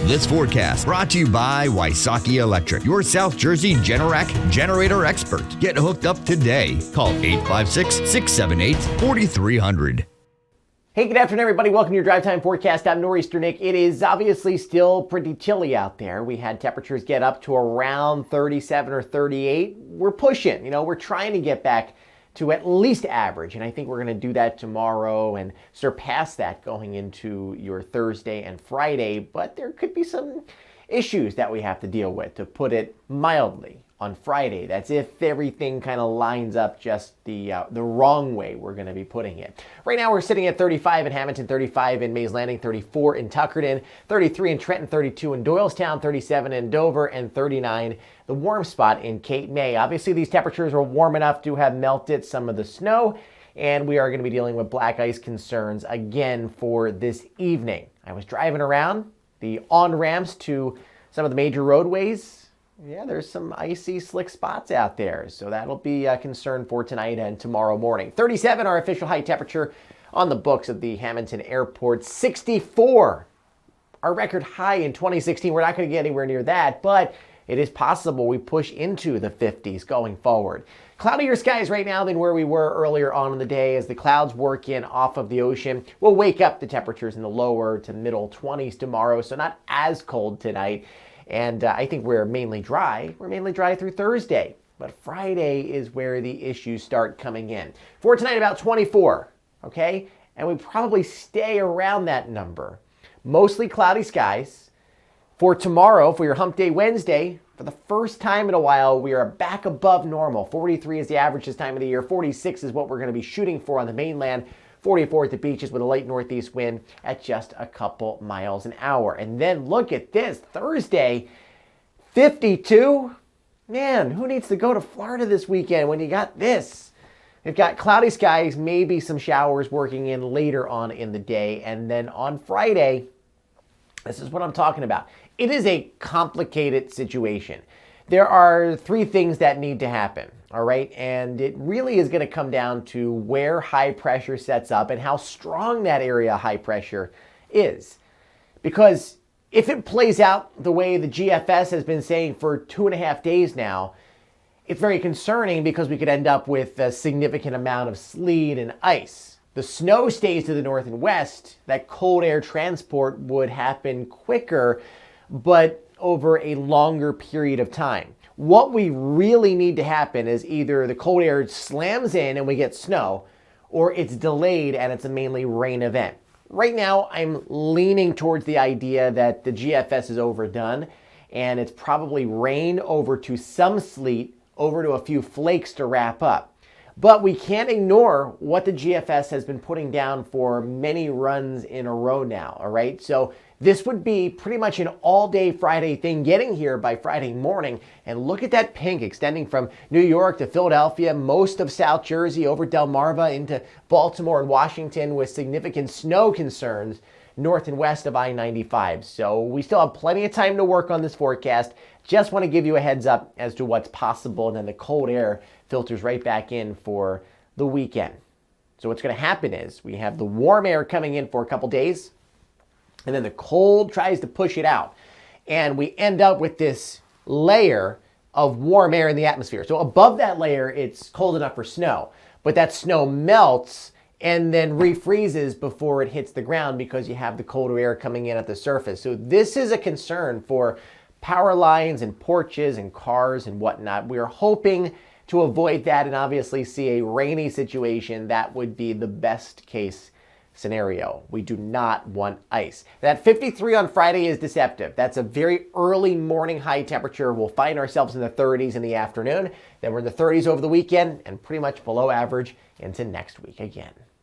This forecast brought to you by Wysocki Electric, your South Jersey Generac generator expert. Get hooked up today. Call 856-678-4300. Hey, good afternoon, everybody. Welcome to your Drive Time Forecast. I'm NorEaster Nick. It is obviously still pretty chilly out there. We had temperatures get up to around 37 or 38. We're pushing, we're trying to get back to at least average, and I think we're going to do that tomorrow and surpass that going into your Thursday and Friday, but there could be some issues that we have to deal with, to put it mildly, on Friday. That's if everything kind of lines up just the wrong way we're going to be putting it. Right now we're sitting at 35 in Hamilton, 35 in Mays Landing, 34 in Tuckerton, 33 in Trenton, 32 in Doylestown, 37 in Dover, and 39 the warm spot in Cape May. Obviously these temperatures are warm enough to have melted some of the snow, and we are going to be dealing with black ice concerns again for this evening. I was driving around the on-ramps to some of the major roadways. Yeah, there's some icy, slick spots out there, so that'll be a concern for tonight and tomorrow morning. 37, our official high temperature on the books at the Hamilton Airport. 64, our record high in 2016. We're not going to get anywhere near that, but it is possible we push into the 50s going forward. Cloudier skies right now than where we were earlier on in the day as the clouds work in off of the ocean. We'll wake up the temperatures in the lower to middle 20s tomorrow, so not as cold tonight. And I think we're mainly dry. We're mainly dry through Thursday. But Friday is where the issues start coming in. For tonight, about 24, okay? And we probably stay around that number. Mostly cloudy skies. For tomorrow, for your hump day Wednesday, for the first time in a while, we are back above normal. 43 is the average this time of the year. 46 is what we're going to be shooting for on the mainland. 44 at the beaches with a light northeast wind at just a couple miles an hour. And then look at this, Thursday, 52. Man, who needs to go to Florida this weekend when you got this? We've got cloudy skies, maybe some showers working in later on in the day. And then on Friday, this is what I'm talking about. It is a complicated situation. There are three things that need to happen, all right? And it really is going to come down to where high pressure sets up and how strong that area of high pressure is. Because if it plays out the way the GFS has been saying for 2.5 days now, it's very concerning because we could end up with a significant amount of sleet and ice. The snow stays to the north and west. That cold air transport would happen quicker, but over a longer period of time. What we really need to happen is either the cold air slams in and we get snow, or it's delayed and it's a mainly rain event. Right now, I'm leaning towards the idea that the GFS is overdone and it's probably rain over to some sleet, over to a few flakes to wrap up. But we can't ignore what the GFS has been putting down for many runs in a row now, all right? So this would be pretty much an all-day Friday thing getting here by Friday morning. And look at that pink extending from New York to Philadelphia, most of South Jersey, over Delmarva into Baltimore and Washington with significant snow concerns north and west of I-95. So we still have plenty of time to work on this forecast. Just want to give you a heads up as to what's possible, and then the cold air filters right back in for the weekend. So what's going to happen is we have the warm air coming in for a couple days, and then the cold tries to push it out. And we end up with this layer of warm air in the atmosphere. So above that layer, it's cold enough for snow, but that snow melts and then refreezes before it hits the ground because you have the colder air coming in at the surface. So this is a concern for power lines and porches and cars and whatnot. We are hoping to avoid that and obviously see a rainy situation. That would be the best case scenario. We do not want ice. That 53 on Friday is deceptive. That's a very early morning high temperature. We'll find ourselves in the 30s in the afternoon. Then we're in the 30s over the weekend and pretty much below average into next week again.